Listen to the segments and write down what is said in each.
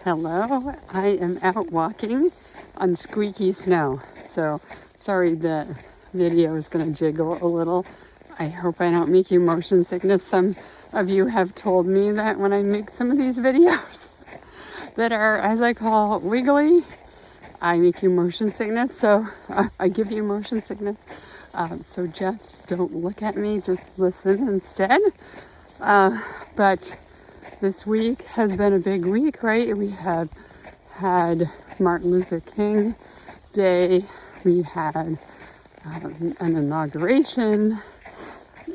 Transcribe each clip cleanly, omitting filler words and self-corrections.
Hello, I am out walking on squeaky snow. So sorry the video is going to jiggle a little. I hope I don't make you motion sickness. Some of you have told me that when I make some of these videos that are, as I call, wiggly, I make you motion sickness. So I give you motion sickness. So just don't look at me, just listen instead. But this week has been a big week, right? We have had Martin Luther King Day. We had an inauguration,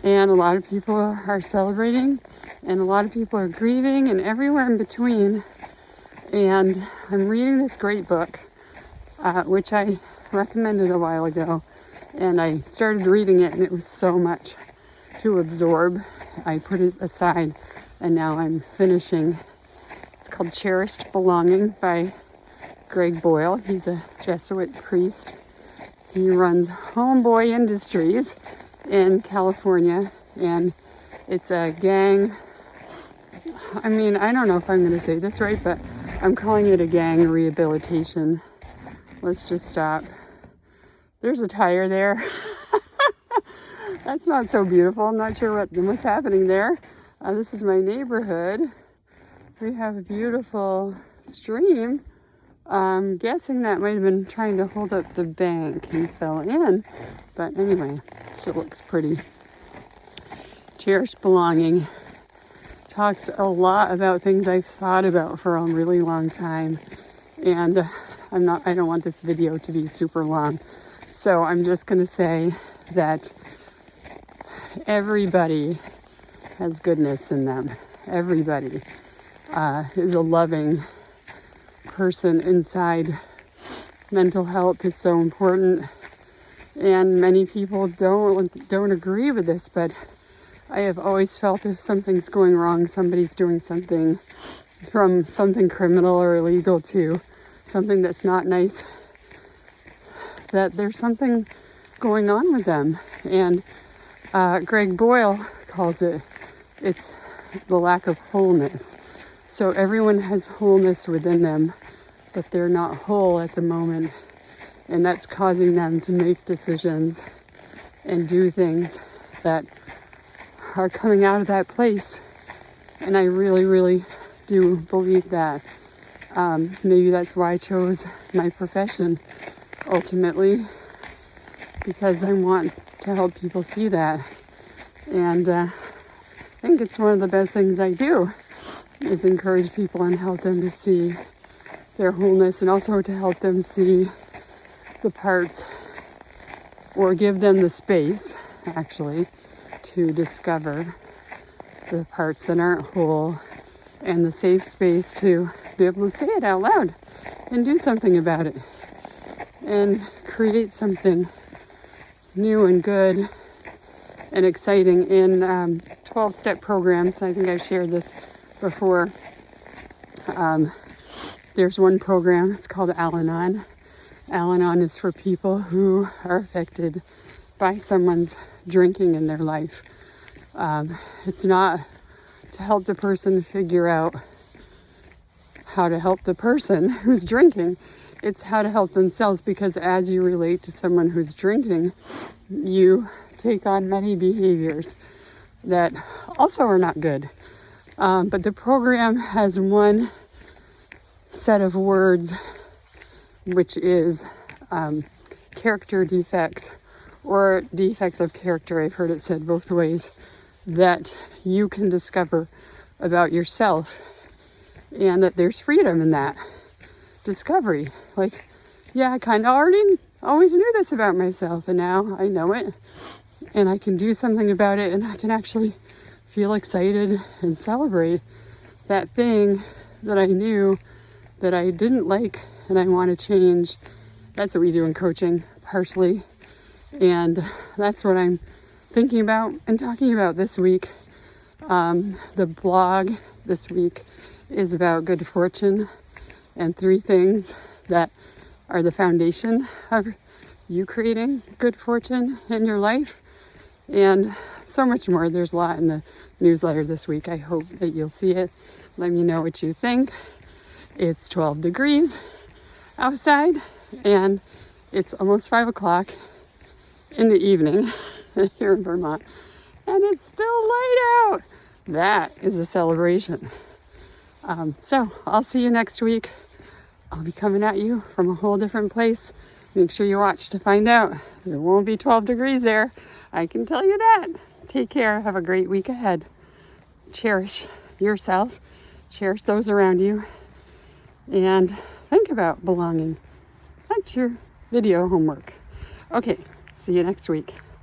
and a lot of people are celebrating, and a lot of people are grieving, and everywhere in between. And I'm reading this great book, which I recommended a while ago, and I started reading it, and it was so much to absorb. I put it aside, and now I'm finishing. It's called Cherished Belonging by Greg Boyle. He's a Jesuit priest. He runs Homeboy Industries in California, and it's a gang. I mean, I don't know if I'm going to say this right, but I'm calling it a gang rehabilitation. Let's just stop. There's a tire there. That's not so beautiful. I'm not sure what's happening there. This is my neighborhood. We have a beautiful stream. I'm guessing that might have been trying to hold up the bank and fell in. But anyway, it still looks pretty. Cherished Belonging talks a lot about things I've thought about for a really long time. And I don't want this video to be super long. So I'm just going to say that everybody has goodness in them. Everybody is a loving person inside. Mental health is so important, and many people don't agree with this, but I have always felt if something's going wrong, somebody's doing something, from something criminal or illegal to something that's not nice, that there's something going on with them. And Greg Boyle calls it's the lack of wholeness. So everyone has wholeness within them, but they're not whole at the moment. And that's causing them to make decisions and do things that are coming out of that place. And I really, really do believe that. Maybe that's why I chose my profession ultimately, because I want to help people see that. And I think it's one of the best things I do, is encourage people and help them to see their wholeness, and also to help them see the parts, or give them the space, actually, to discover the parts that aren't whole, and the safe space to be able to say it out loud and do something about it and create something new and good and exciting in 12-step programs. I think I've shared this before. There's one program, it's called Al-Anon. Al-Anon is for people who are affected by someone's drinking in their life. It's not to help the person figure out how to help the person who's drinking. It's how to help themselves, because as you relate to someone who's drinking, you take on many behaviors that also are not good. But the program has one set of words, which is character defects, or defects of character. I've heard it said both ways, that you can discover about yourself, and that there's freedom in that discovery. Like, yeah, I kind of always knew this about myself, and now I know it, and I can do something about it, and I can actually feel excited and celebrate that thing that I knew that I didn't like and I want to change. That's what we do in coaching, partially. And that's what I'm thinking about and talking about this week. The blog this week is about good fortune and 3 things that are the foundation of you creating good fortune in your life, and so much more. There's a lot in the newsletter this week. I hope that you'll see it. Let me know what you think. It's 12 degrees outside, and it's almost 5 o'clock in the evening here in Vermont, and it's still light out. That is a celebration. So I'll see you next week. I'll be coming at you from a whole different place. Make sure you watch to find out. It won't be 12 degrees there. I can tell you that. Take care. Have a great week ahead. Cherish yourself. Cherish those around you. And think about belonging. That's your video homework. Okay, see you next week.